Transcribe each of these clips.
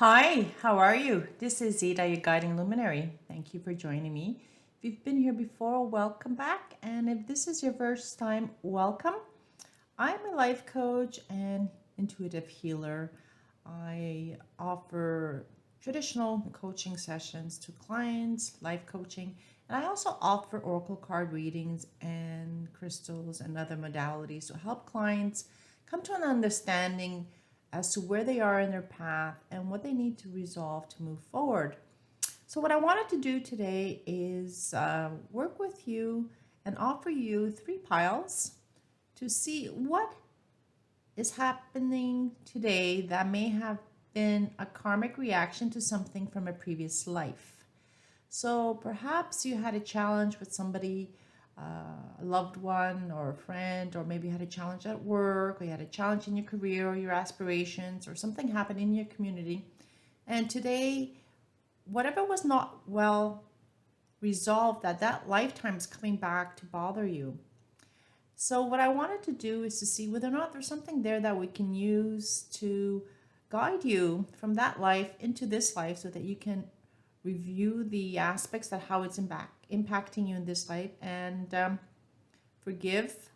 Hi, how are you? This is Zita, your guiding luminary. Thank you for joining me. If you've been here before, welcome back. And if this is your first time, welcome. I'm a life coach and intuitive healer. I offer traditional coaching sessions to clients, life coaching, and I also offer oracle card readings and crystals and other modalities to help clients come to an understanding as to where they are in their path and what they need to resolve to move forward. So, what I wanted to do today is work with you and offer you three piles to see what is happening today that may have been a karmic reaction to something from a previous life. So perhaps you had a challenge with somebody, a loved one or a friend, or maybe you had a challenge at work, or you had a challenge in your career or your aspirations, or something happened in your community. And today, whatever was not well resolved, that lifetime is coming back to bother you. So what I wanted to do is to see whether or not there's something there that we can use to guide you from that life into this life so that you can review the aspects that how it's impacting you in this life and forgive,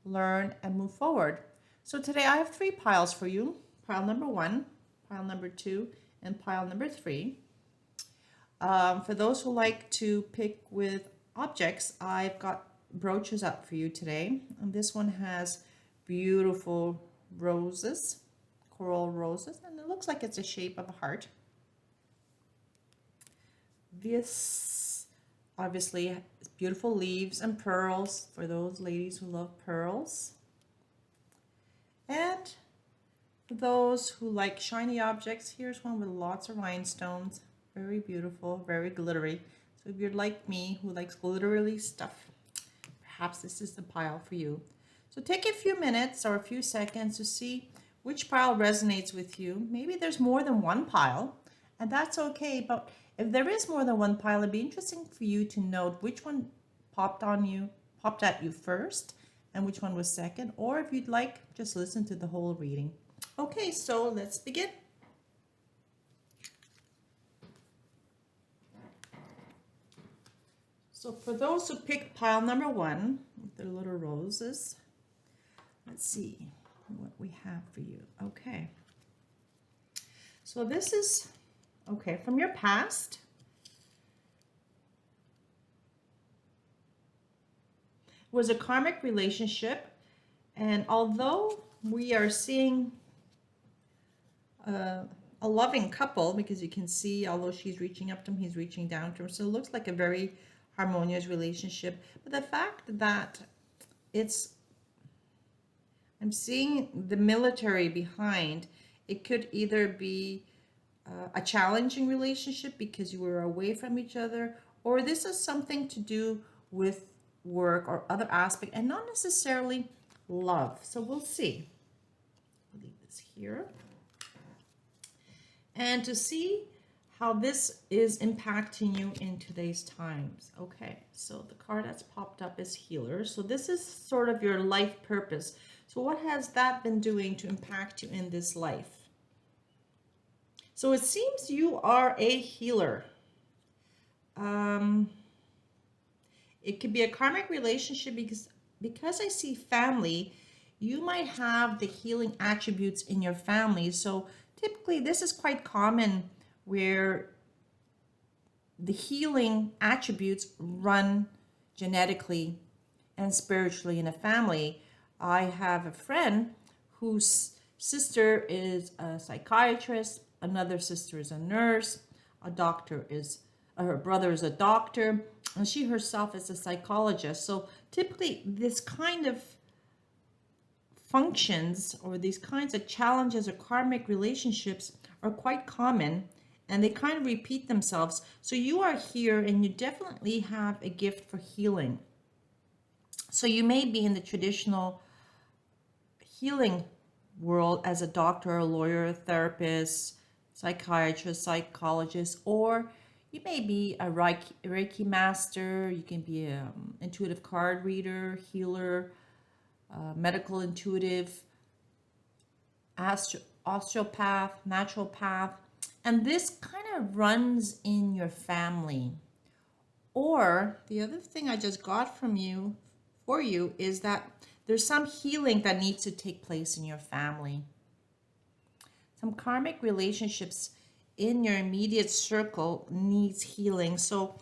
learn, and move forward. So today I have three piles for you. Pile number one, pile number two, and pile number three. For those who like to pick with objects, I've got brooches up for you today. And this one has beautiful roses, coral roses, and it looks like it's a shape of a heart. This obviously is beautiful leaves and pearls for those ladies who love pearls. And for those who like shiny objects, here's one with lots of rhinestones. Very beautiful, very glittery. So if you're like me who likes glittery stuff, perhaps this is the pile for you. So take a few minutes or a few seconds to see which pile resonates with you. Maybe there's more than one pile, and that's okay. But if there is more than one pile, it'd be interesting for you to note which one popped at you first, and which one was second. Or if you'd like, just listen to the whole reading. Okay, so let's begin. So for those who picked pile number one, with their little roses, let's see what we have for you. Okay. So this is, okay, from your past. It was a karmic relationship. And although we are seeing a loving couple, because you can see, although she's reaching up to him, he's reaching down to her. So it looks like a very harmonious relationship. But the fact that I'm seeing the military behind, it could either be a challenging relationship because you were away from each other, or this is something to do with work or other aspect and not necessarily love. So we'll see. I'll leave this here. And to see how this is impacting you in today's times. Okay, so the card that's popped up is healer. So this is sort of your life purpose. So what has that been doing to impact you in this life? So it seems you are a healer. It could be a karmic relationship because I see family, you might have the healing attributes in your family. So typically this is quite common where the healing attributes run genetically and spiritually in a family. I have a friend whose sister is a psychiatrist, another sister is a nurse, her brother is a doctor, and she herself is a psychologist. So typically this kind of functions or these kinds of challenges or karmic relationships are quite common, and they kind of repeat themselves. So you are here and you definitely have a gift for healing. So you may be in the traditional healing world as a doctor, a lawyer, a therapist, psychiatrist, psychologist, or you may be a Reiki master. You can be an intuitive card reader, healer, medical intuitive, osteopath, naturopath. And this kind of runs in your family. Or the other thing I just got from you for you is that there's some healing that needs to take place in your family. Some karmic relationships in your immediate circle needs healing. So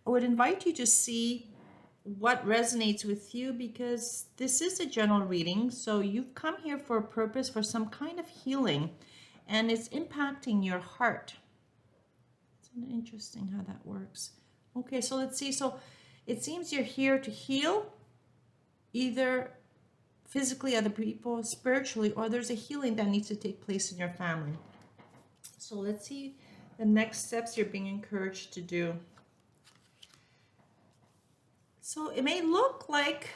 I would invite you to see what resonates with you, because this is a general reading. So you've come here for a purpose, for some kind of healing, and it's impacting your heart. It's interesting how that works. Okay, so let's see. So it seems you're here to heal, either physically, other people, spiritually, or there's a healing that needs to take place in your family. So let's see the next steps you're being encouraged to do. So it may look like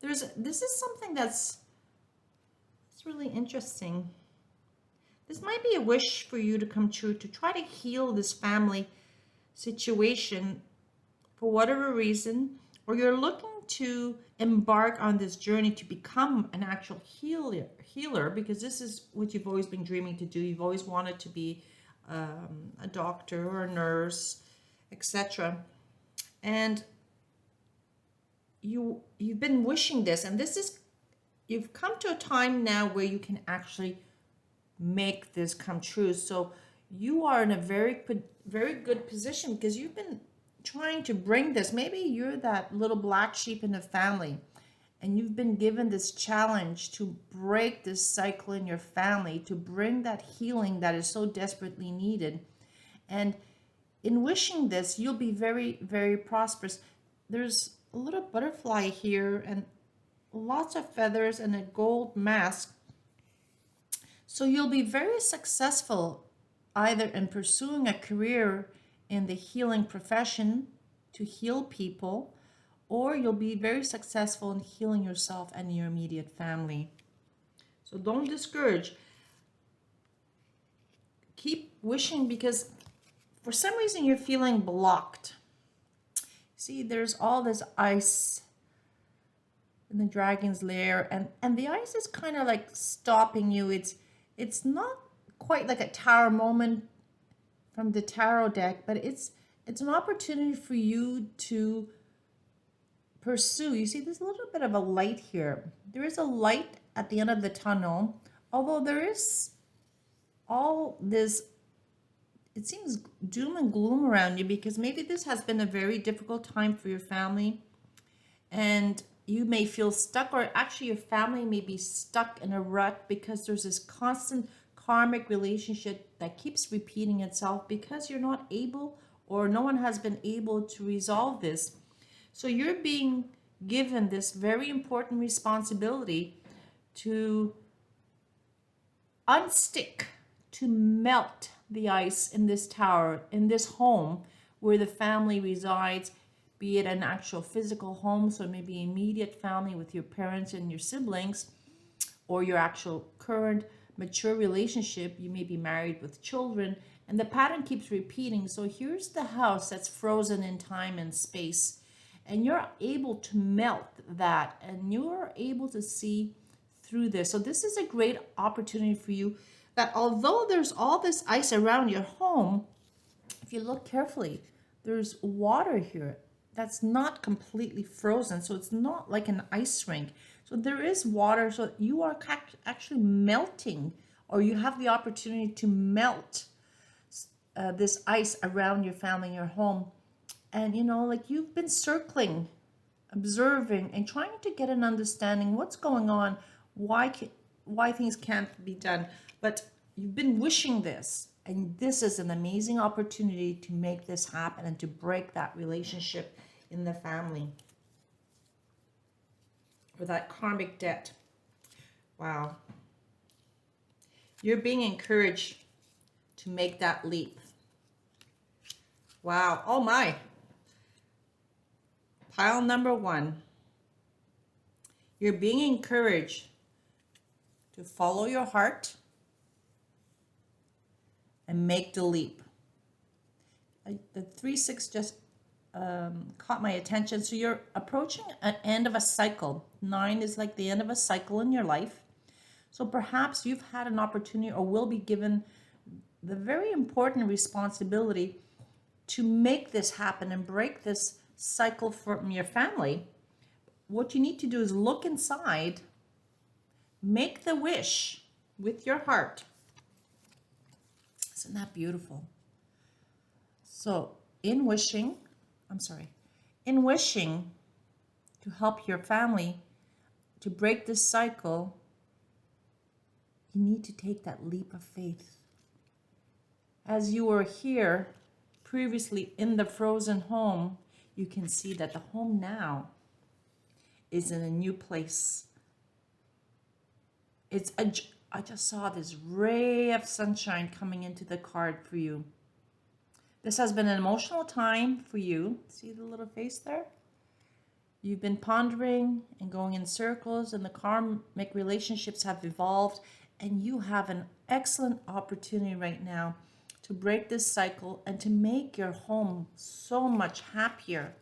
this is something that's really interesting. This might be a wish for you to come true, to try to heal this family situation for whatever reason, or you're looking to embark on this journey to become an actual healer, because this is what you've always been dreaming to do. You've always wanted to be a doctor or a nurse, etc. And you've been wishing this, and you've come to a time now where you can actually make this come true. So you are in a very good position, because you've been trying to bring this. Maybe you're that little black sheep in the family, and you've been given this challenge to break this cycle in your family, to bring that healing that is so desperately needed. And in wishing this, you'll be very, very prosperous. There's a little butterfly here and lots of feathers and a gold mask. So you'll be very successful either in pursuing a career in the healing profession to heal people, or you'll be very successful in healing yourself and your immediate family. So don't discourage. Keep wishing, because for some reason you're feeling blocked. See, there's all this ice in the dragon's lair, and the ice is kind of like stopping you. It's not quite like a tower moment from the tarot deck, but it's an opportunity for you to pursue. You see, there's a little bit of a light here. There is a light at the end of the tunnel, although there is all this, it seems, doom and gloom around you, because maybe this has been a very difficult time for your family, and you may feel stuck, or actually your family may be stuck in a rut, because there's this constant karmic relationship that keeps repeating itself, because you're not able, or no one has been able to resolve this. So you're being given this very important responsibility to unstick, to melt the ice in this tower, in this home where the family resides, be it an actual physical home, so maybe immediate family with your parents and your siblings, or your actual current mature relationship. You may be married with children, and the pattern keeps repeating. So here's the house that's frozen in time and space, and you're able to melt that, and you're able to see through this. So this is a great opportunity for you, that although there's all this ice around your home, if you look carefully, there's water here that's not completely frozen. So it's not like an ice rink. So there is water. So you are actually melting, or you have the opportunity to melt this ice around your family, your home. And, you know, like you've been circling, observing, and trying to get an understanding what's going on, why things can't be done. But you've been wishing this, and this is an amazing opportunity to make this happen and to break that relationship in the family, or that karmic debt. Wow. You're being encouraged to make that leap. Wow. Oh my. Pile number 1. You're being encouraged to follow your heart and make the leap. The 3-6 just caught my attention. So you're approaching an end of a cycle. 9 is like the end of a cycle in your life. So perhaps you've had an opportunity, or will be given the very important responsibility to make this happen and break this cycle from your family. What you need to do is look inside, make the wish with your heart. Isn't that beautiful? So in wishing to help your family to break this cycle, you need to take that leap of faith. As you were here previously in the frozen home, you can see that the home now is in a new place. I just saw this ray of sunshine coming into the card for you. This has been an emotional time for you. See the little face there? You've been pondering and going in circles, and the karmic relationships have evolved, and you have an excellent opportunity right now to break this cycle and to make your home so much happier,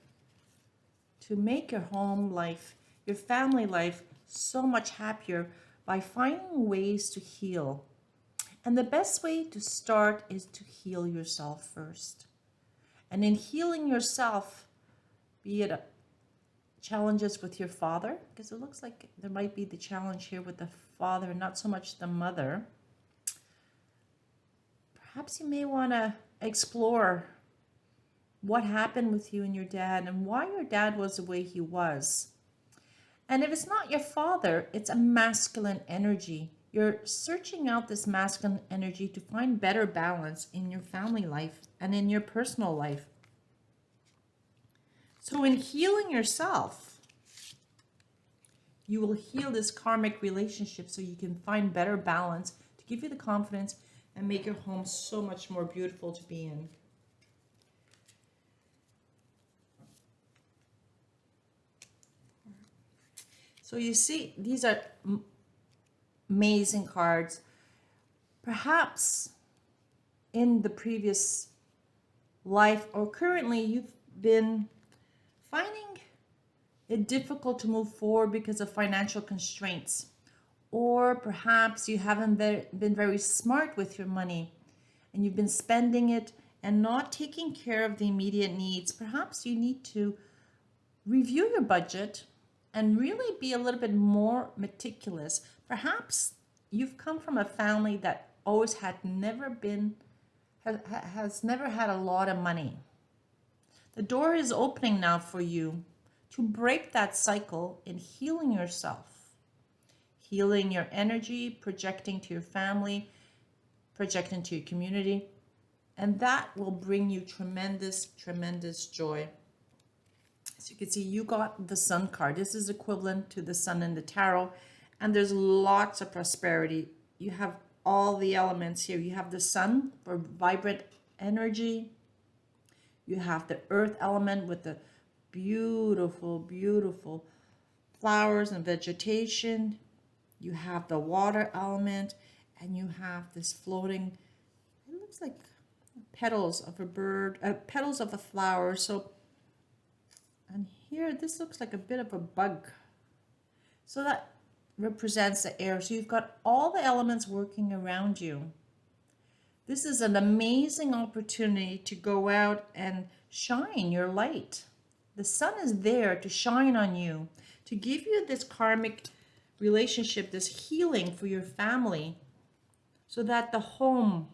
to make your home life, your family life so much happier by finding ways to heal. And the best way to start is to heal yourself first. And in healing yourself, be it challenges with your father, because it looks like there might be the challenge here with the father, not so much the mother. Perhaps you may want to explore what happened with you and your dad and why your dad was the way he was. And if it's not your father, it's a masculine energy. You're searching out this masculine energy to find better balance in your family life and in your personal life. So in healing yourself, you will heal this karmic relationship so you can find better balance to give you the confidence and make your home so much more beautiful to be in. So you see, these are amazing cards. Perhaps in the previous life or currently you've been finding it difficult to move forward because of financial constraints. Or perhaps you haven't been very smart with your money and you've been spending it and not taking care of the immediate needs. Perhaps you need to review your budget and really be a little bit more meticulous. Perhaps you've come from a family that always has never had a lot of money. The door is opening now for you to break that cycle in healing yourself, healing your energy, projecting to your family, projecting to your community, and that will bring you tremendous, tremendous joy. So you can see you got the Sun card. This is equivalent to the Sun in the tarot, and there's lots of prosperity. You have all the elements here. You have the Sun for vibrant energy. You have the Earth element with the beautiful, beautiful flowers and vegetation. You have the water element, and you have this floating, it looks like petals of a bird, petals of a flower. So, and here, this looks like a bit of a bug. So that represents the air. So you've got all the elements working around you. This is an amazing opportunity to go out and shine your light. The sun is there to shine on you, to give you this karmic relationship, this healing for your family, so that the home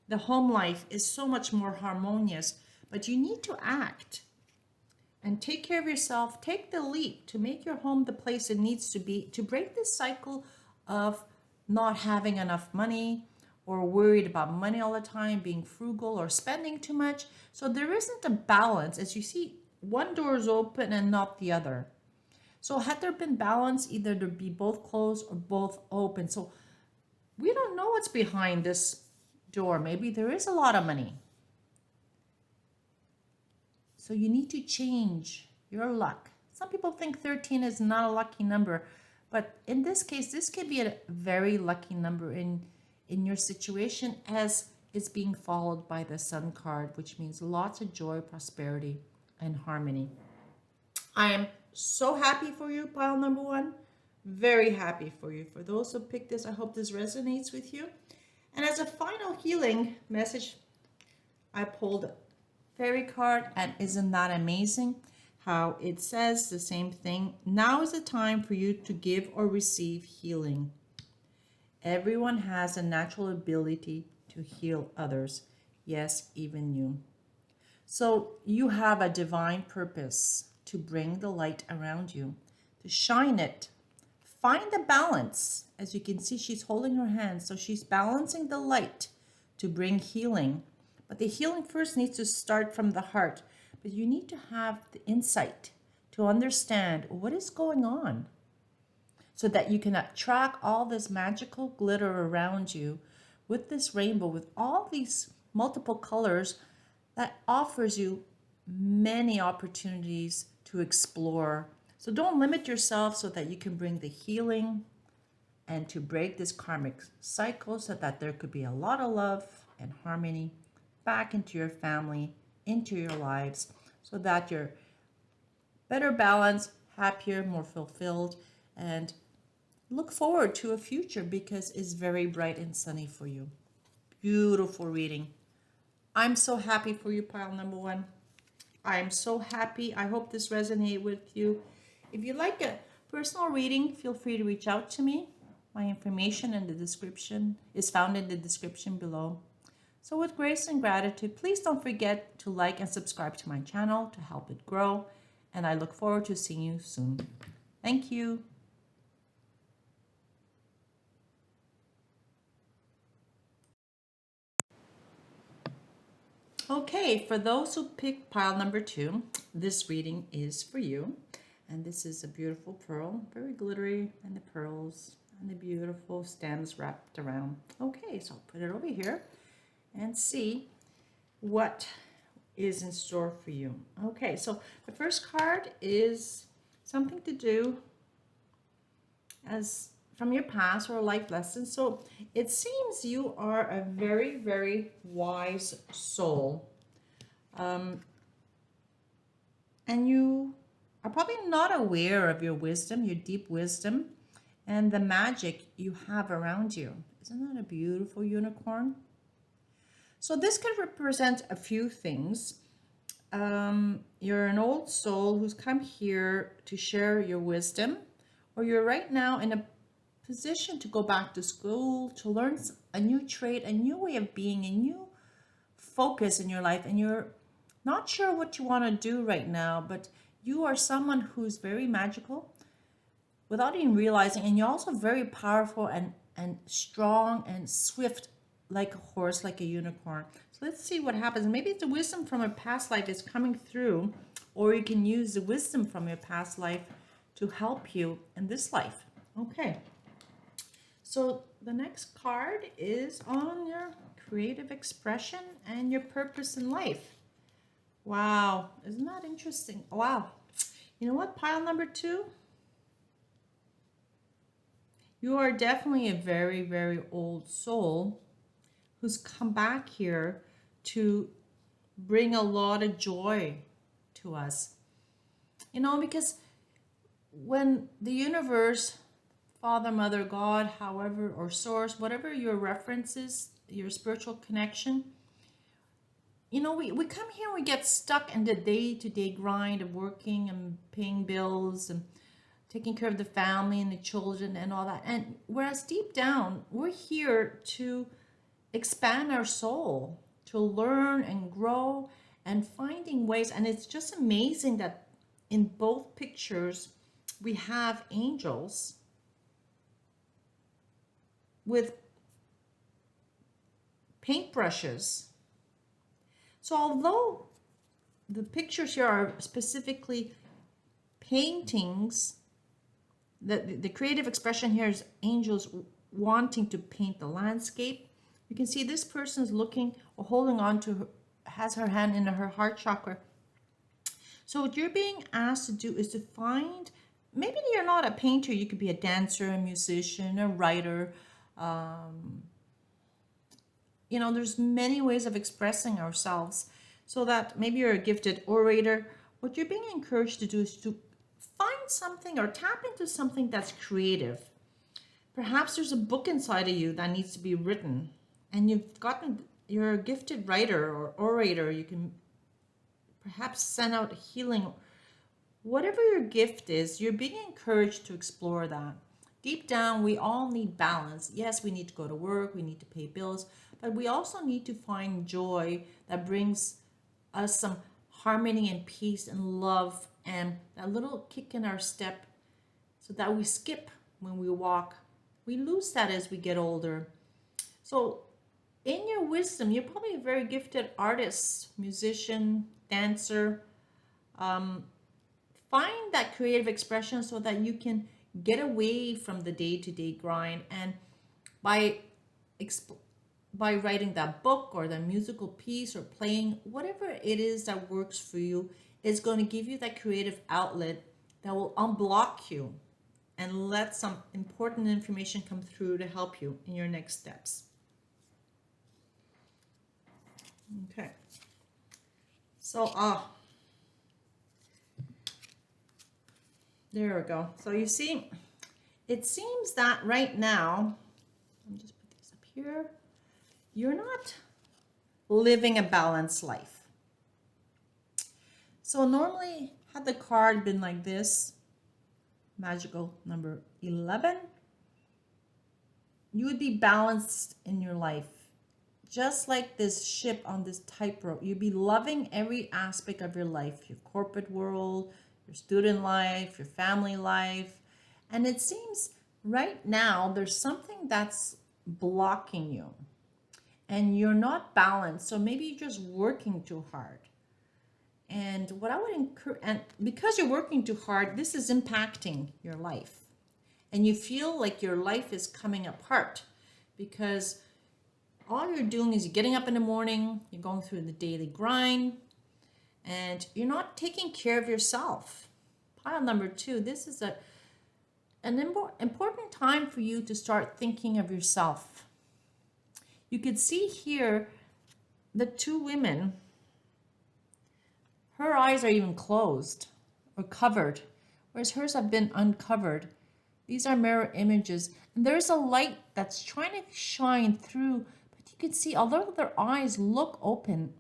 life is so much more harmonious. But you need to act and take care of yourself. Take the leap to make your home the place it needs to be, to break this cycle of not having enough money or worried about money all the time, being frugal or spending too much. So there isn't a balance. As you see, one door is open and not the other. So had there been balance, either there'd be both closed or both open. So we don't know what's behind this door. Maybe there is a lot of money. So you need to change your luck. Some people think 13 is not a lucky number, but in this case, this could be a very lucky number in your situation, as it's being followed by the Sun card, which means lots of joy, prosperity, and harmony. I am so happy for you, pile number one. Very happy for you. For those who picked this, I hope this resonates with you. And as a final healing message, I pulled a fairy card, and isn't that amazing how it says the same thing? Now is the time for you to give or receive healing. Everyone has a natural ability to heal others. Yes, even you. So you have a divine purpose to bring the light around you, to shine it. Find the balance. As you can see, she's holding her hand, so she's balancing the light to bring healing. But the healing first needs to start from the heart. But you need to have the insight to understand what is going on so that you can attract all this magical glitter around you with this rainbow, with all these multiple colors that offers you many opportunities to explore. So don't limit yourself so that you can bring the healing and to break this karmic cycle so that there could be a lot of love and harmony back into your family, into your lives, so that you're better balanced, happier, more fulfilled, and look forward to a future because it's very bright and sunny for you. Beautiful reading. I'm so happy for you, pile number one. I am so happy. I hope this resonated with you. If you like a personal reading, feel free to reach out to me. My information in the description is found in the description below. So with grace and gratitude, please don't forget to like and subscribe to my channel to help it grow. And I look forward to seeing you soon. Thank you. Okay, for those who picked pile number two, this reading is for you. And this is a beautiful pearl, very glittery, and the pearls and the beautiful stems wrapped around. Okay, so I'll put it over here and see what is in store for you. Okay, so the first card is something to do as from your past or a life lesson. So it seems you are a very, very wise soul. And you are probably not aware of your wisdom, your deep wisdom, and the magic you have around you. Isn't that a beautiful unicorn? So this could represent a few things. You're an old soul who's come here to share your wisdom, or you're right now in a position to go back to school, to learn a new trade, a new way of being, a new focus in your life, and you're not sure what you want to do right now, but you are someone who's very magical without even realizing, and you're also very powerful and strong and swift like a horse, like a unicorn. So let's see what happens. Maybe the wisdom from a past life is coming through, or you can use the wisdom from your past life to help you in this life. Okay. So the next card is on your creative expression and your purpose in life. Wow, isn't that interesting? Wow. You know what, pile number two? You are definitely a very, very old soul who's come back here to bring a lot of joy to us. You know, because when the universe, Father, Mother, God, however, or source, whatever your reference is, your spiritual connection, you know, we come here and we get stuck in the day-to-day grind of working and paying bills and taking care of the family and the children and all that. And whereas deep down, we're here to expand our soul, to learn and grow and finding ways. And it's just amazing that in both pictures, we have angels with paintbrushes. So although the pictures here are specifically paintings, the creative expression here is angels wanting to paint the landscape. You can see this person is looking or holding on to her, has her hand in her heart chakra. So what you're being asked to do is to find, maybe you're not a painter, you could be a dancer, a musician, a writer. You know, there's many ways of expressing ourselves, so that maybe you're a gifted orator. What you're being encouraged to do is to find something or tap into something that's creative. Perhaps there's a book inside of you that needs to be written, and you're a gifted writer or orator. You can perhaps send out healing. Whatever your gift is, you're being encouraged to explore that. Deep down, we all need balance. Yes, we need to go to work, we need to pay bills, but we also need to find joy that brings us some harmony and peace and love and that little kick in our step so that we skip when we walk. We lose that as we get older. So, in your wisdom, you're probably a very gifted artist, musician, dancer. Um, Find that creative expression so that you can get away from the day-to-day grind, and by exp- by writing that book or the musical piece or playing whatever it is that works for you is going to give you that creative outlet that will unblock you and let some important information come through to help you in your next steps. Okay. So there we go. So you see, it seems that right now, let me just put these up here, you're not living a balanced life. So normally, had the card been like this, magical number 11, you would be balanced in your life. Just like this ship on this tightrope, you'd be loving every aspect of your life, your corporate world, your student life, your family life. And it seems right now there's something that's blocking you and you're not balanced. So maybe you're just working too hard. And what I would encourage, and because you're working too hard, this is impacting your life. And you feel like your life is coming apart because all you're doing is you're getting up in the morning, you're going through the daily grind, and you're not taking care of yourself. Pile number 2, this is an important time for you to start thinking of yourself. You could see here the 2 women, her eyes are even closed or covered, whereas hers have been uncovered. These are mirror images, and there's a light that's trying to shine through, but you can see, although their eyes look open,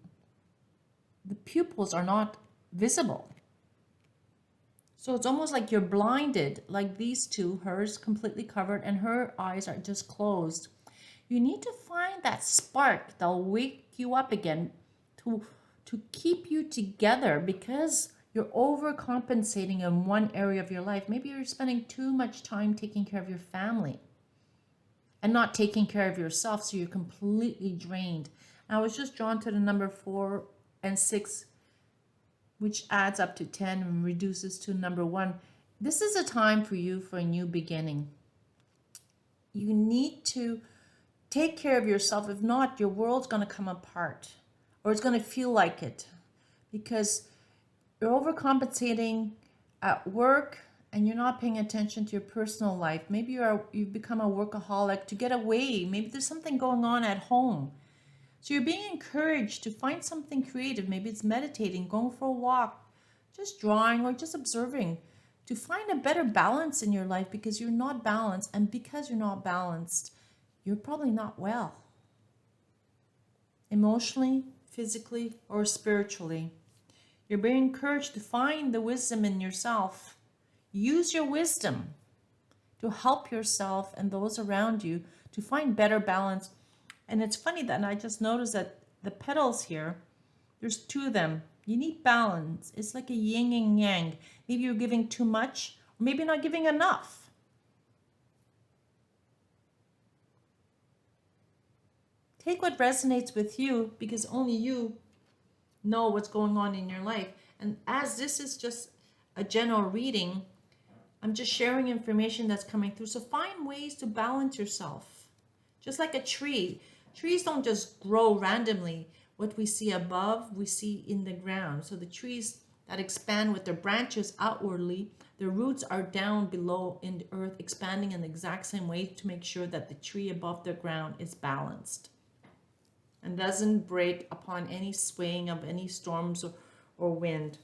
the pupils are not visible. So it's almost like you're blinded, like these 2, hers completely covered and her eyes are just closed. You need to find that spark that'll wake you up again to keep you together, because you're overcompensating in one area of your life. Maybe you're spending too much time taking care of your family and not taking care of yourself, so you're completely drained. I was just drawn to the number 4 and 6, which adds up to 10 and reduces to number 1. This is a time for you for a new beginning. You need to take care of yourself. If not, your world's going to come apart, or it's going to feel like it, because you're overcompensating at work and you're not paying attention to your personal life. Maybe you've become a workaholic to get away. Maybe there's something going on at home. So you're being encouraged to find something creative. Maybe it's meditating, going for a walk, just drawing, or just observing, to find a better balance in your life, because you're not balanced. And because you're not balanced, you're probably not well, emotionally, physically, or spiritually. You're being encouraged to find the wisdom in yourself. Use your wisdom to help yourself and those around you to find better balance. And it's funny that I just noticed that the petals here, there's 2 of them. You need balance. It's like a yin and yang. Maybe you're giving too much, or maybe not giving enough. Take what resonates with you, because only you know what's going on in your life. And as this is just a general reading, I'm just sharing information that's coming through. So find ways to balance yourself. Just like a tree. Trees don't just grow randomly. What we see above, we see in the ground. So the trees that expand with their branches outwardly, their roots are down below in the earth, expanding in the exact same way to make sure that the tree above the ground is balanced and doesn't break upon any swaying of any storms or wind.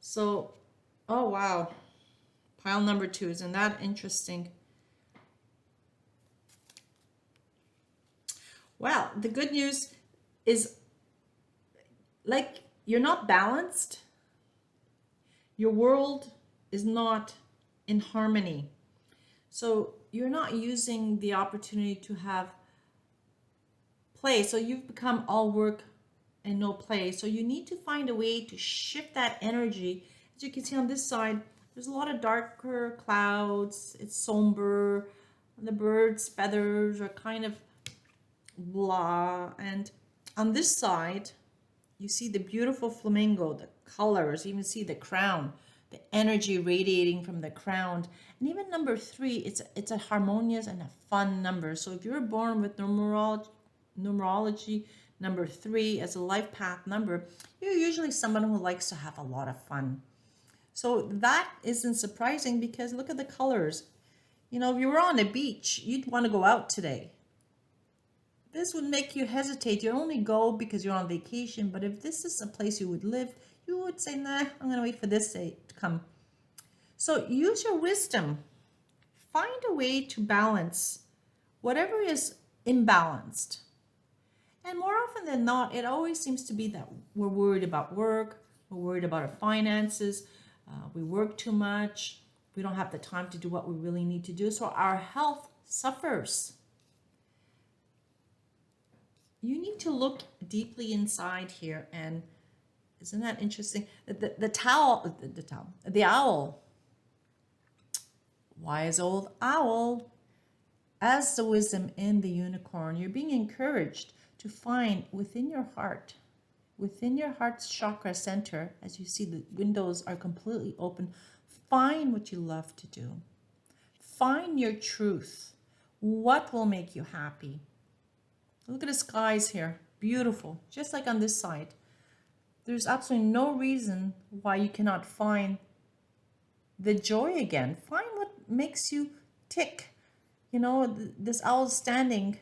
So, oh wow, pile number 2, isn't that interesting? Well, the good news is, like, you're not balanced. Your world is not in harmony. So you're not using the opportunity to have play. So you've become all work and no play. So you need to find a way to shift that energy. As you can see on this side, there's a lot of darker clouds. It's somber. The birds' feathers are kind of blah. And on this side, you see the beautiful flamingo, the colors, you even see the crown, the energy radiating from the crown. And even number 3, it's a harmonious and a fun number. So if you're born with numerology number 3 as a life path number, you're usually someone who likes to have a lot of fun. So that isn't surprising because look at the colors. You know, if you were on a beach, you'd want to go out today. This would make you hesitate. You only go because you're on vacation. But if this is a place you would live, you would say, nah, I'm going to wait for this day to come. So use your wisdom. Find a way to balance whatever is imbalanced. And more often than not, it always seems to be that we're worried about work. We're worried about our finances. We work too much. We don't have the time to do what we really need to do. So our health suffers. You need to look deeply inside here, and isn't that interesting? The owl. Wise old owl. As the wisdom in the unicorn, you're being encouraged to find within your heart's chakra center, as you see the windows are completely open, find what you love to do. Find your truth. What will make you happy? Look at the skies here. Beautiful. Just like on this side. There's absolutely no reason why you cannot find the joy again. Find what makes you tick. You know, this owl standing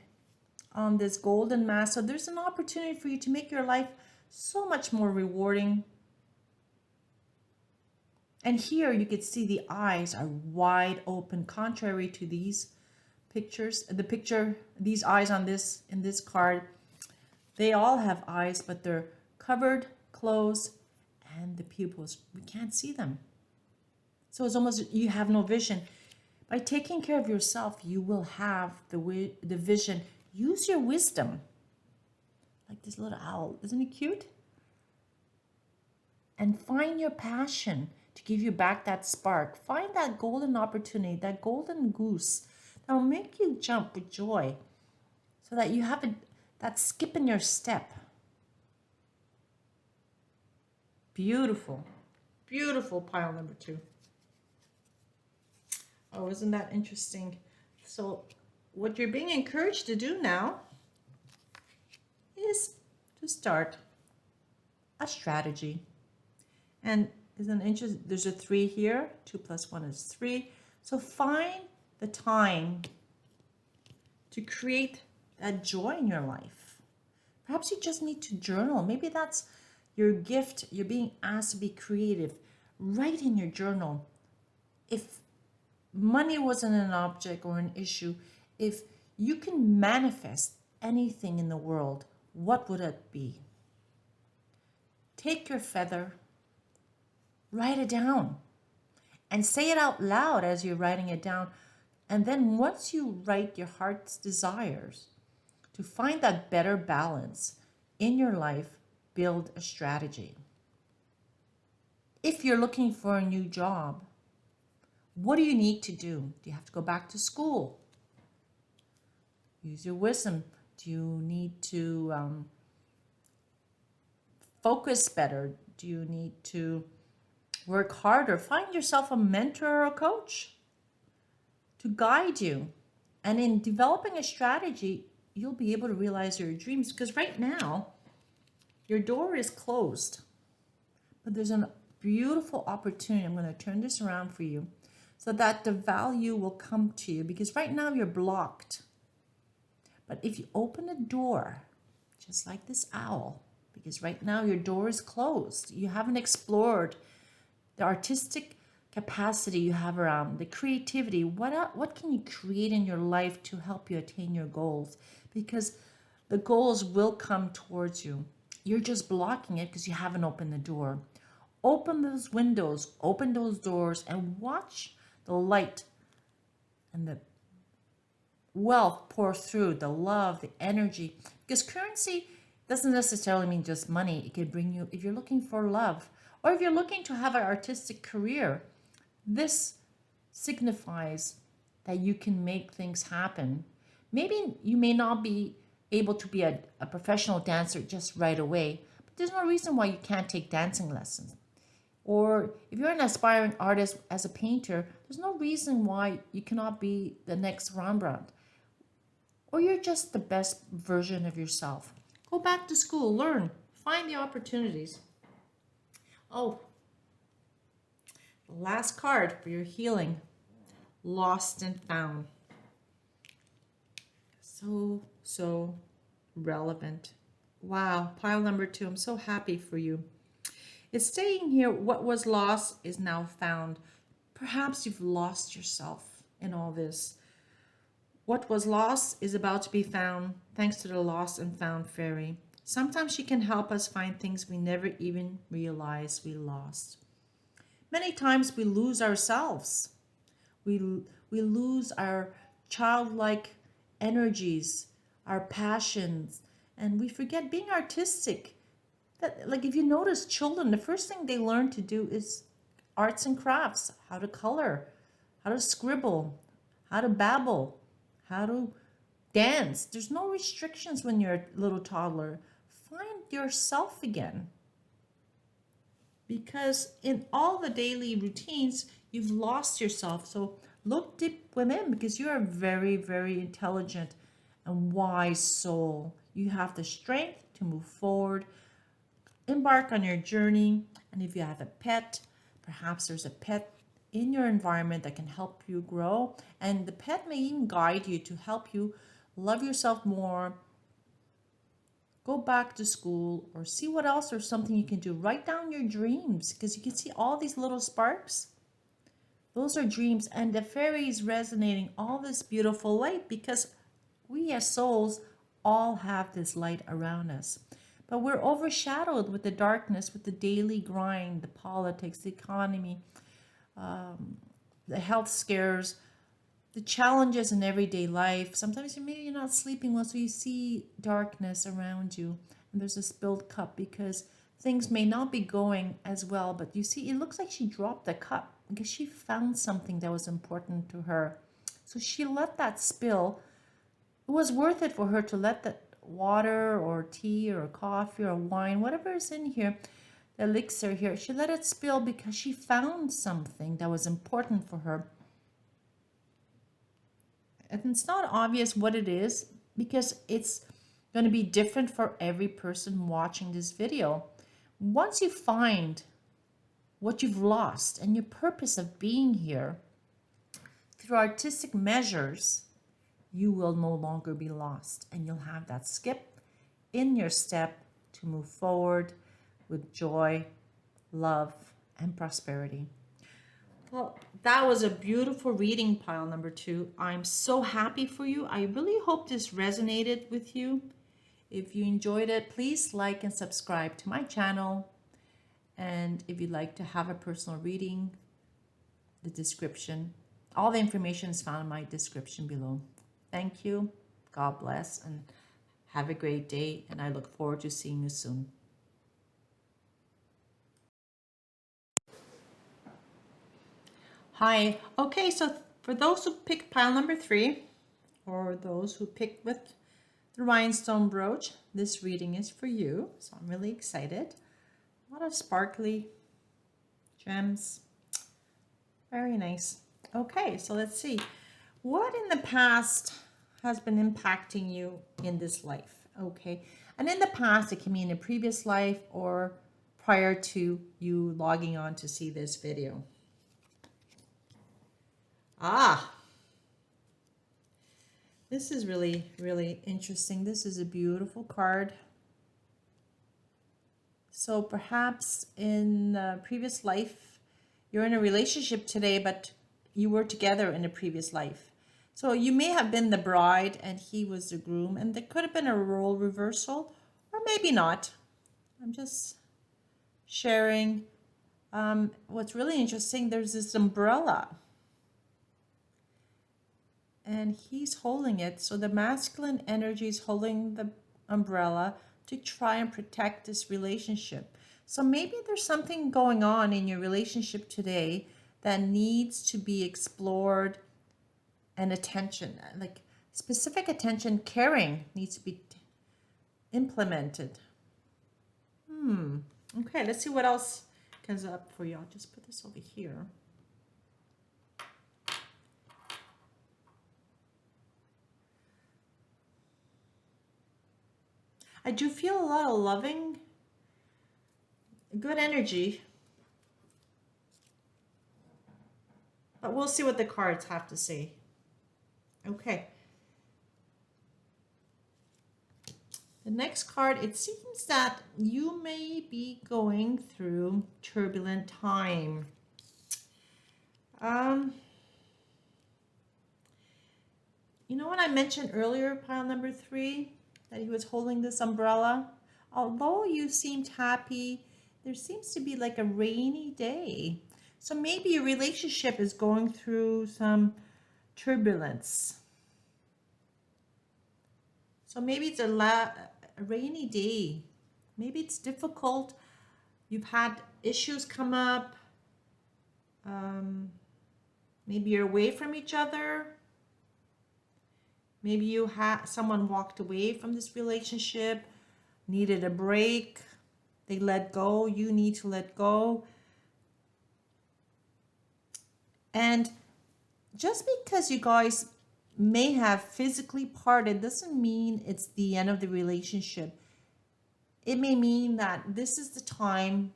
on this golden mass. So there's an opportunity for you to make your life so much more rewarding. And here you can see the eyes are wide open, contrary to these pictures. These eyes on this, in this card, they all have eyes, but they're covered, closed, and the pupils, we can't see them. So it's almost, you have no vision. By taking care of yourself, you will have the vision. Use your wisdom. Like this little owl. Isn't it cute? And find your passion to give you back that spark. Find that golden opportunity, that golden goose that will make you jump with joy so that you have that skip in your step. Beautiful. Beautiful pile number 2. Oh, isn't that interesting? So what you're being encouraged to do now is to start a strategy. And isn't it interesting? There's a 3 here. 2 plus 1 is 3. So find the time to create that joy in your life. Perhaps you just need to journal. Maybe that's your gift. You're being asked to be creative. Write in your journal. If money wasn't an object or an issue, if you can manifest anything in the world, what would it be? Take your feather, write it down, and say it out loud as you're writing it down. And then once you write your heart's desires, to find that better balance in your life, build a strategy. If you're looking for a new job, what do you need to do? Do you have to go back to school? Use your wisdom. Do you need to focus better? Do you need to work harder? Find yourself a mentor or a coach to guide you. And in developing a strategy, you'll be able to realize your dreams, because right now your door is closed, but there's a beautiful opportunity. I'm going to turn this around for you so that the value will come to you, because right now you're blocked. But if you open a door, just like this owl, because right now your door is closed, you haven't explored the artistic capacity you have around, the creativity, what can you create in your life to help you attain your goals? Because The goals will come towards you. You're just blocking it because you haven't opened the door. Open those windows, open those doors, and watch the light and the wealth pour through, the love, the energy. Because currency doesn't necessarily mean just money. It could bring you, if you're looking for love, or if you're looking to have an artistic career, this signifies that you can make things happen. Maybe you may not be able to be a professional dancer just right away, but there's no reason why you can't take dancing lessons. Or if you're an aspiring artist as a painter, there's no reason why you cannot be the next Rembrandt. Or you're just the best version of yourself. Go back to school, learn, find the opportunities. Oh, the last card for your healing, lost and found. So relevant. Wow, pile number 2, I'm so happy for you. It's saying here, what was lost is now found. Perhaps you've lost yourself in all this. What was lost is about to be found thanks to the lost and found fairy. Sometimes she can help us find things we never even realized we lost. Many times we lose ourselves. We lose our childlike energies, our passions, and we forget being artistic. That, like, if you notice children, the first thing they learn to do is arts and crafts, how to color, how to scribble, how to babble, how to dance. There's no restrictions when you're a little toddler. Find yourself again. Because in all the daily routines, you've lost yourself. So look deep within, because you're a very, very intelligent and wise soul. You have the strength to move forward, embark on your journey. And if you have a pet, perhaps there's a pet in your environment that can help you grow. And the pet may even guide you to help you love yourself more, go back to school, or see what else or something you can do. Write down your dreams, because you can see all these little sparks. Those are dreams, and the fairy is resonating all this beautiful light, because we as souls all have this light around us. But we're overshadowed with the darkness, with the daily grind, the politics, the economy, the health scares, the challenges in everyday life. Sometimes maybe you're not sleeping well, so you see darkness around you, and there's a spilled cup because things may not be going as well. But you see, it looks like she dropped the cup because she found something that was important to her. So she let that spill. It was worth it for her to let that water or tea or coffee or wine, whatever is in here, the elixir here, she let it spill because she found something that was important for her. And it's not obvious what it is, because it's going to be different for every person watching this video. Once you find what you've lost and your purpose of being here through artistic measures, you will no longer be lost, and you'll have that skip in your step to move forward with joy, love, and prosperity. Well, that was a beautiful reading, pile number 2. I'm so happy for you. I really hope this resonated with you. If you enjoyed it, please like and subscribe to my channel. And if you'd like to have a personal reading, the description, all the information is found in my description below. Thank you. God bless, and have a great day. And I look forward to seeing you soon. Hi. Okay, so for those who picked pile number 3, or those who picked with the rhinestone brooch, this reading is for you. So I'm really excited. A lot of sparkly gems. Very nice. Okay, so let's see. What in the past has been impacting you in this life? Okay, and in the past, it can be in a previous life or prior to you logging on to see this video. This is really, really interesting. This is a beautiful card. So perhaps in a previous life, you're in a relationship today, but you were together in a previous life. So you may have been the bride and he was the groom, and there could have been a role reversal, or maybe not. I'm just sharing. What's really interesting, there's this umbrella and he's holding it. So the masculine energy is holding the umbrella to try and protect this relationship. So maybe there's something going on in your relationship today that needs to be explored, and attention, like specific attention, caring needs to be implemented. Okay, let's see what else comes up for you. I'll just put this over here. I do feel a lot of loving, good energy. But we'll see what the cards have to say. Okay. The next card, it seems that you may be going through turbulent time. You know what I mentioned earlier, pile number 3, that he was holding this umbrella? Although you seemed happy, there seems to be like a rainy day. So maybe your relationship is going through some turbulence. So maybe it's a rainy day. Maybe it's difficult. You've had issues come up. Maybe you're away from each other. Maybe you had someone walked away from this relationship, needed a break. They let go. You need to let go. And just because you guys may have physically parted doesn't mean it's the end of the relationship. It may mean that this is the time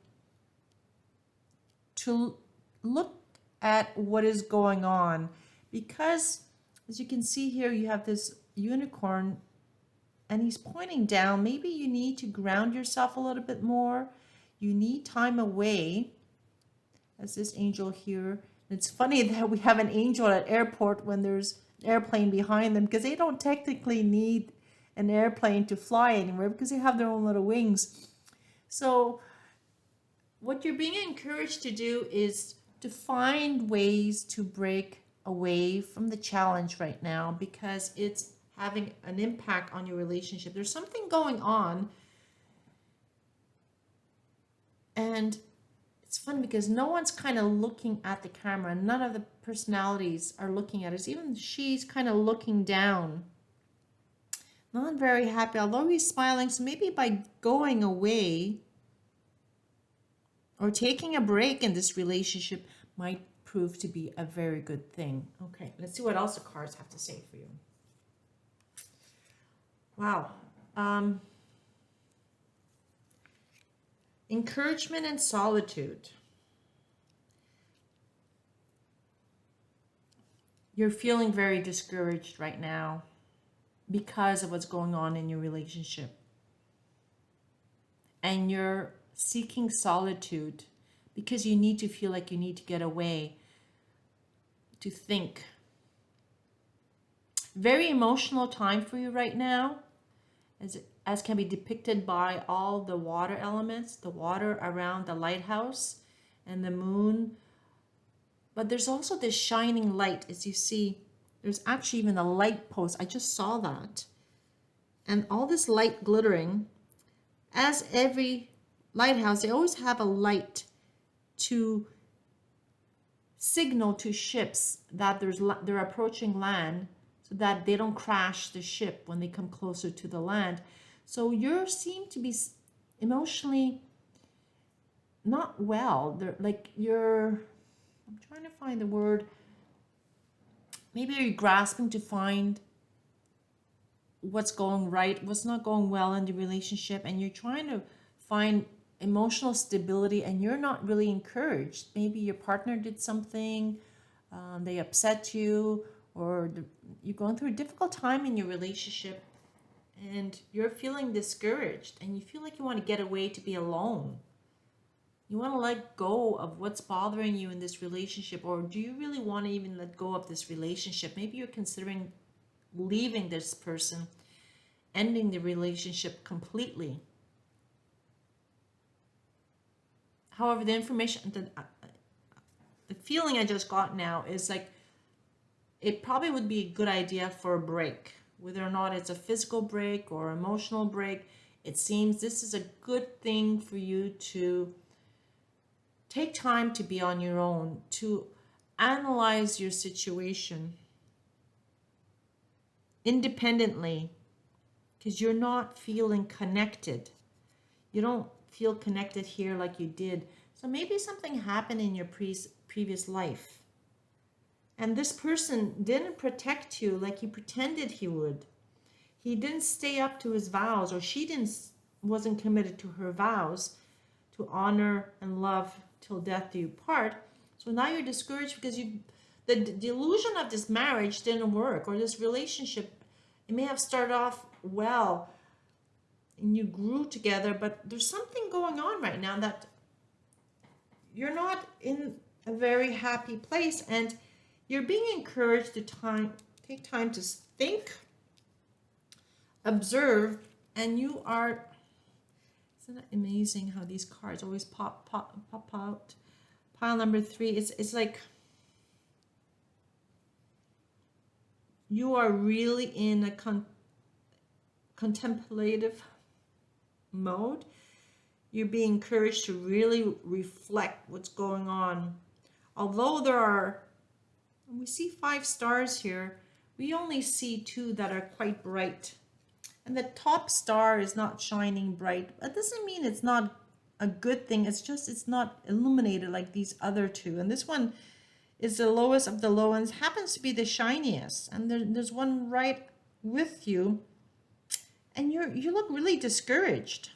to look at what is going on, because as you can see here, you have this unicorn and he's pointing down. Maybe you need to ground yourself a little bit more. You need time away, as this angel here. It's funny that we have an angel at airport when there's an airplane behind them, because they don't technically need an airplane to fly anywhere because they have their own little wings. So what you're being encouraged to do is to find ways to break away from the challenge right now, because it's having an impact on your relationship. There's something going on, and it's fun because no one's kind of looking at the camera. None of the personalities are looking at us. Even she's kind of looking down. Not very happy, although he's smiling. So maybe by going away or taking a break in this relationship might prove to be a very good thing. Okay, let's see what else the cards have to say for you. Wow. Encouragement and solitude. You're feeling very discouraged right now because of what's going on in your relationship. And you're seeking solitude because you need to feel like you need to get away, to think. Very emotional time for you right now, as can be depicted by all the water elements, the water around the lighthouse and the moon. But there's also this shining light, as you see. There's actually even a light post. I just saw that. And all this light glittering. As every lighthouse, they always have a light to signal to ships that they're approaching land, so that they don't crash the ship when they come closer to the land. So you seem to be emotionally not well. I'm trying to find the word. Maybe you're grasping to find what's going right, what's not going well in the relationship, and you're trying to find emotional stability, and you're not really encouraged. Maybe your partner did something, they upset you, or you're going through a difficult time in your relationship, and you're feeling discouraged, and you feel like you want to get away to be alone. You want to let go of what's bothering you in this relationship, or do you really want to even let go of this relationship? Maybe you're considering leaving this person, ending the relationship completely. However, the information, the feeling I just got now is like it probably would be a good idea for a break, whether or not it's a physical break or emotional break. It seems this is a good thing for you to take time to be on your own, to analyze your situation independently, because you're not feeling connected. You don't feel connected here like you did. So maybe something happened in your previous life. And this person didn't protect you like he pretended he would. He didn't stay up to his vows, or she wasn't committed to her vows to honor and love till death do you part. So now you're discouraged because the illusion of this marriage didn't work, or this relationship, it may have started off well and you grew together, but there's something going on right now that you're not in a very happy place, and you're being encouraged to take time to think, observe, and you are, isn't it amazing how these cards always pop out? Pile number 3, it's like you are really in a contemplative mode. You're being encouraged to really reflect what's going on. Although there are, we see 5 stars here, we only see 2 that are quite bright. And the top star is not shining bright. That doesn't mean it's not a good thing. It's just it's not illuminated like these other 2. And this one is the lowest of the low ones, happens to be the shiniest. And there's one right with you. And you look really discouraged.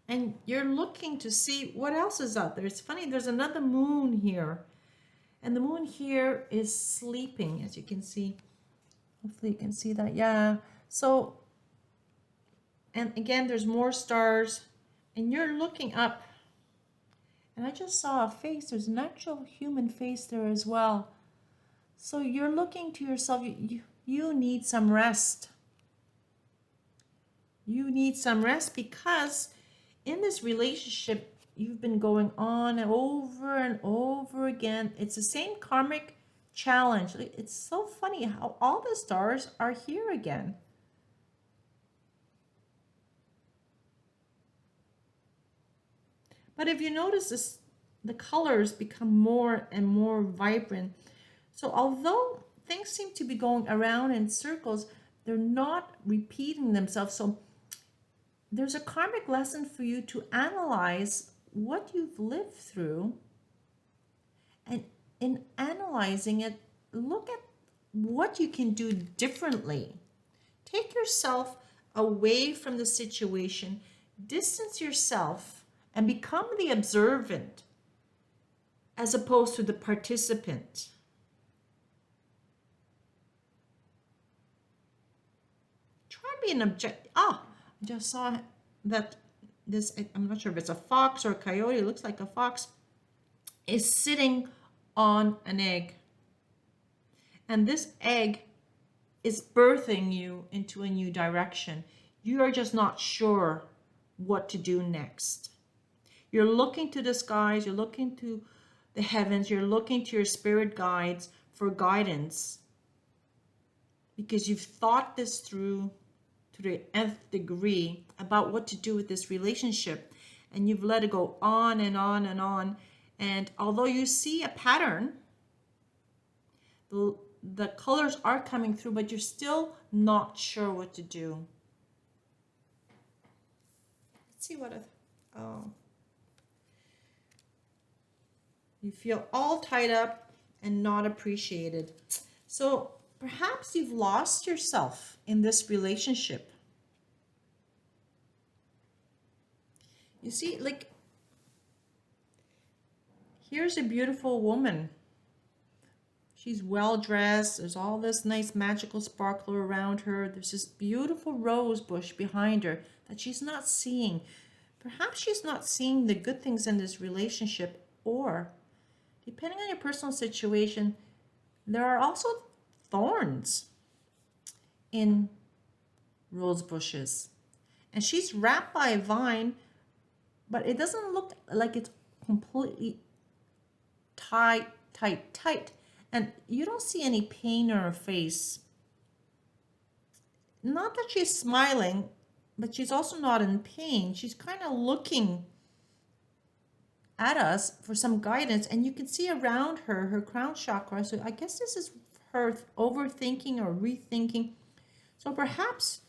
And you're looking to see what else is out there. It's funny, there's another moon here. And the moon here is sleeping, as you can see. Hopefully you can see that. Yeah. So, and again, there's more stars. And you're looking up. And I just saw a face. There's an actual human face there as well. So you're looking to yourself. You need some rest. You need some rest because in this relationship, you've been going on and over again. It's the same karmic challenge. It's so funny how all the stars are here again. But if you notice this, the colors become more and more vibrant. So although things seem to be going around in circles, they're not repeating themselves. So there's a karmic lesson for you to analyze what you've lived through, and in analyzing it, look at what you can do differently. Take yourself away from the situation, distance yourself, and become the observant as opposed to the participant. Try to be an object. I just saw that this, I'm not sure if it's a fox or a coyote, it looks like a fox, is sitting on an egg. And this egg is birthing you into a new direction. You are just not sure what to do next. You're looking to the skies, you're looking to the heavens, you're looking to your spirit guides for guidance because you've thought this through to the nth degree about what to do with this relationship, and you've let it go on and on and on. And although you see a pattern, the colors are coming through, but you're still not sure what to do. Let's see what you feel all tied up and not appreciated. So perhaps you've lost yourself in this relationship. You see, like, here's a beautiful woman. She's well dressed. There's all this nice magical sparkle around her. There's this beautiful rose bush behind her that she's not seeing. Perhaps she's not seeing the good things in this relationship, or depending on your personal situation, there are also thorns in rose bushes. And she's wrapped by a vine, but it doesn't look like it's completely tight. And you don't see any pain on her face. Not that she's smiling, but she's also not in pain. She's kind of looking at us for some guidance, and you can see around her her crown chakra. So I guess this is her overthinking or rethinking. So perhaps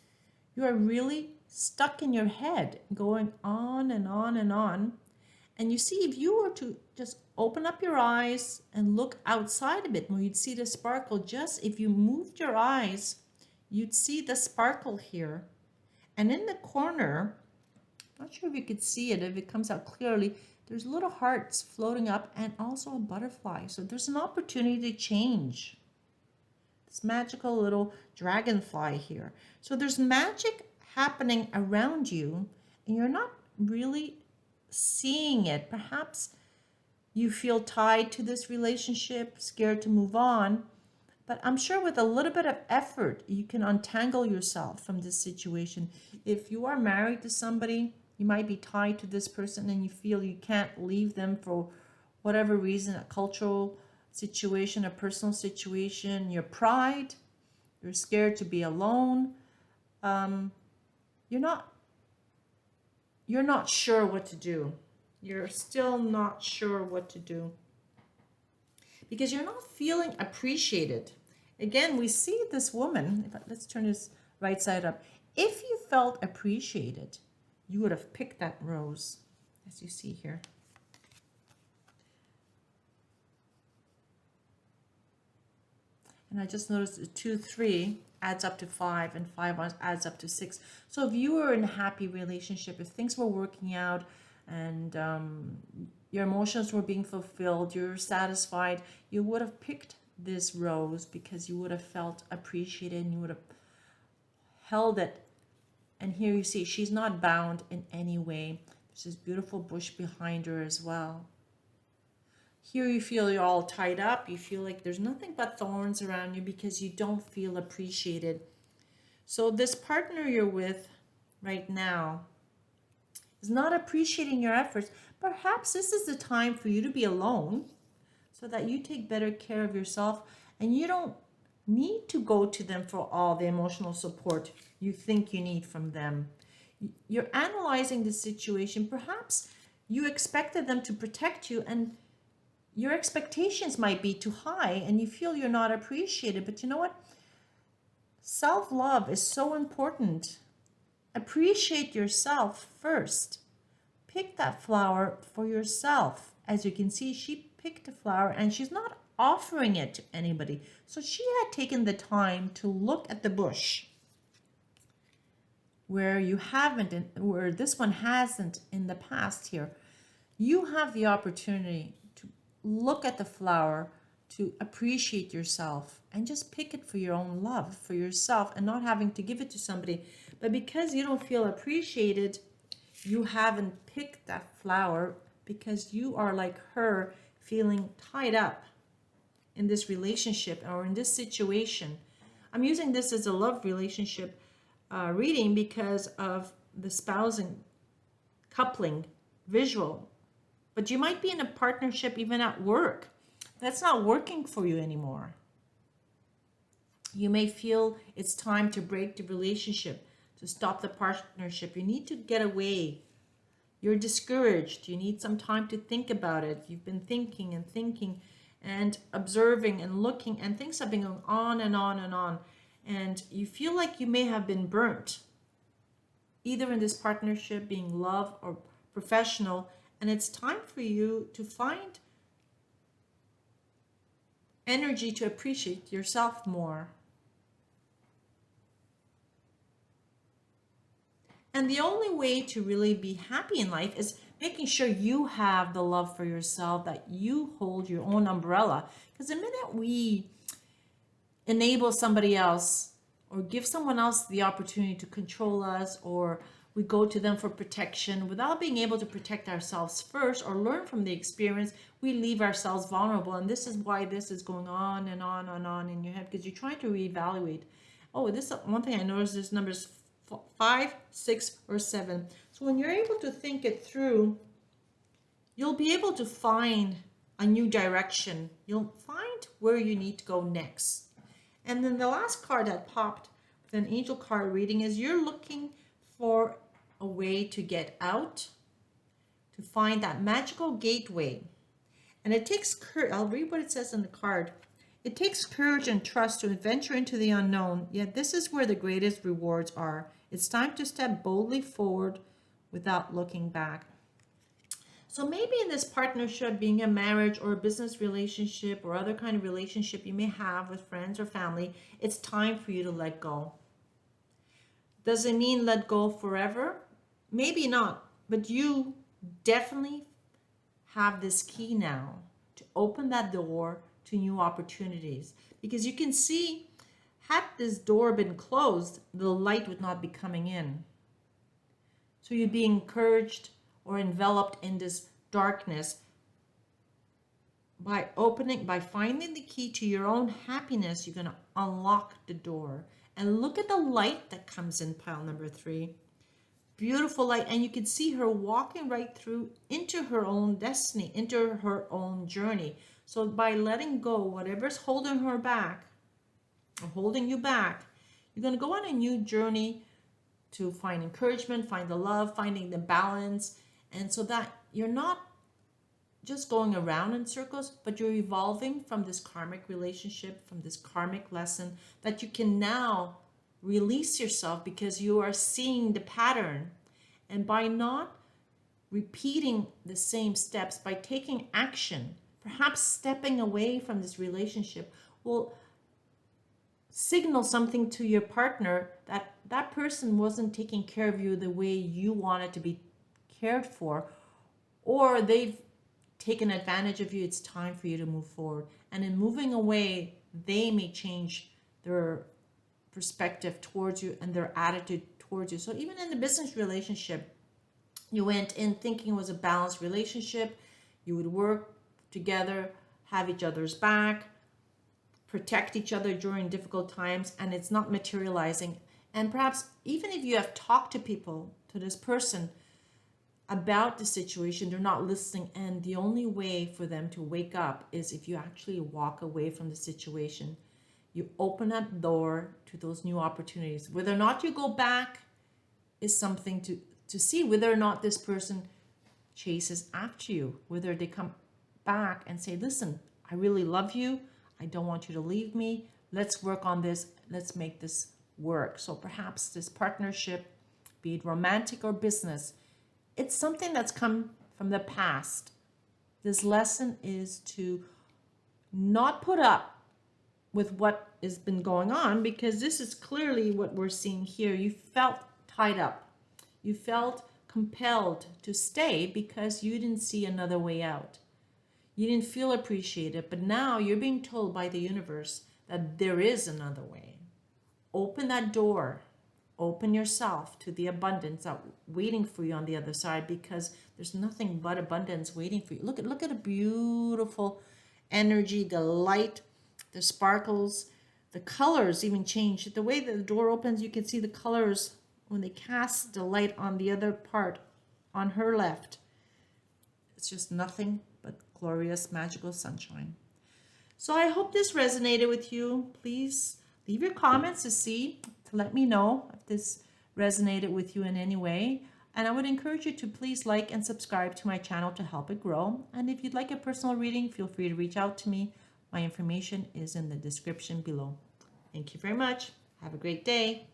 you are really stuck in your head, going on and on and on. And you see, if you were to just open up your eyes and look outside a bit more, you'd see the sparkle. Just if you moved your eyes, you'd see the sparkle here. And in the corner, I'm not sure if you could see it, if it comes out clearly, there's little hearts floating up and also a butterfly. So there's an opportunity to change. This magical little dragonfly here. So there's magic happening around you, and you're not really seeing it. Perhaps you feel tied to this relationship, scared to move on, but I'm sure with a little bit of effort, you can untangle yourself from this situation. If you are married to somebody, you might be tied to this person and you feel you can't leave them for whatever reason, a cultural situation, a personal situation, your pride, you're scared to be alone. You're not sure what to do. You're still not sure what to do because you're not feeling appreciated. Again, we see this woman. Let's turn this right side up. If you felt appreciated, you would have picked that rose, as you see here. And I just noticed the 2, 3 adds up to 5, and 5 adds up to 6. So if you were in a happy relationship, if things were working out, and your emotions were being fulfilled, you're satisfied, you would have picked this rose because you would have felt appreciated and you would have held it. And here you see she's not bound in any way. There's this beautiful bush behind her as well. Here you feel you're all tied up. You feel like there's nothing but thorns around you because you don't feel appreciated. So this partner you're with right now is not appreciating your efforts. Perhaps this is the time for you to be alone so that you take better care of yourself and you don't need to go to them for all the emotional support you think you need from them. You're analyzing the situation. Perhaps you expected them to protect you and your expectations might be too high and you feel you're not appreciated. But you know what? Self-love is so important. Appreciate yourself first. Pick that flower for yourself. As you can see, she picked a flower and she's not offering it to anybody. So she had taken the time to look at the bush where you haven't, where this one hasn't in the past here. You have the opportunity to look at the flower, to appreciate yourself and just pick it for your own love, for yourself, and not having to give it to somebody. But because you don't feel appreciated, you haven't picked that flower because you are like her, feeling tied up in this relationship or in this situation. I'm using this as a love relationship reading because of the spousing, coupling, visual. But you might be in a partnership even at work that's not working for you anymore. You may feel it's time to break the relationship, to stop the partnership. You need to get away. You're discouraged. You need some time to think about it. You've been thinking and observing and looking, and things have been going on and on and on. And you feel like you may have been burnt, either in this partnership, being love or professional. And it's time for you to find energy to appreciate yourself more. And the only way to really be happy in life is making sure you have the love for yourself, that you hold your own umbrella. Because the minute we enable somebody else or give someone else the opportunity to control us, or we go to them for protection without being able to protect ourselves first or learn from the experience, we leave ourselves vulnerable. And this is why this is going on and on and on in your head, because you're trying to reevaluate. Oh, this one thing I noticed, this number is 5, 6, or 7. So when you're able to think it through, you'll be able to find a new direction. You'll find where you need to go next. And then the last card that popped with an angel card reading is you're looking for a way to get out, to find that magical gateway. And it takes courage. I'll read what it says in the card. It takes courage and trust to venture into the unknown, yet this is where the greatest rewards are. It's time to step boldly forward without looking back. So maybe in this partnership, being a marriage or a business relationship or other kind of relationship you may have with friends or family, it's time for you to let go. Does it mean let go forever? Maybe not, but you definitely have this key now to open that door to new opportunities. Because you can see, had this door been closed, the light would not be coming in. So you'd be encouraged or enveloped in this darkness. By finding the key to your own happiness, you're going to unlock the door. And look at the light that comes in pile number 3. Beautiful light. And you can see her walking right through into her own destiny, into her own journey. So by letting go, whatever's holding her back or holding you back, you're going to go on a new journey to find encouragement, find the love, finding the balance. And so that you're not just going around in circles, but you're evolving from this karmic relationship, from this karmic lesson, that you can now release yourself because you are seeing the pattern. And by not repeating the same steps, by taking action, perhaps stepping away from this relationship will signal something to your partner that that person wasn't taking care of you the way you wanted to be cared for, or they've taken advantage of you. It's time for you to move forward. And in moving away, they may change their perspective towards you and their attitude towards you. So even in the business relationship, you went in thinking it was a balanced relationship. You would work together, have each other's back, protect each other during difficult times, and it's not materializing. And perhaps even if you have talked to people, to this person, about the situation, they're not listening. And the only way for them to wake up is if you actually walk away from the situation. You open that door to those new opportunities. Whether or not you go back is something to see. Whether or not this person chases after you, whether they come back and say, listen, I really love you. I don't want you to leave me. Let's work on this. Let's make this work. So perhaps this partnership, be it romantic or business, it's something that's come from the past. This lesson is to not put up with what has been going on, because this is clearly what we're seeing here. You felt tied up. You felt compelled to stay because you didn't see another way out. You didn't feel appreciated, but now you're being told by the universe that there is another way. Open that door. Open yourself to the abundance that's waiting for you on the other side, because there's nothing but abundance waiting for you. Look at a beautiful energy, the light, the sparkles, the colors even change. The way that the door opens, you can see the colors when they cast the light on the other part, on her left. It's just nothing but glorious, magical sunshine. So I hope this resonated with you. Please leave your comments to let me know if this resonated with you in any way. And I would encourage you to please like and subscribe to my channel to help it grow. And if you'd like a personal reading, feel free to reach out to me. My information is in the description below. Thank you very much. Have a great day.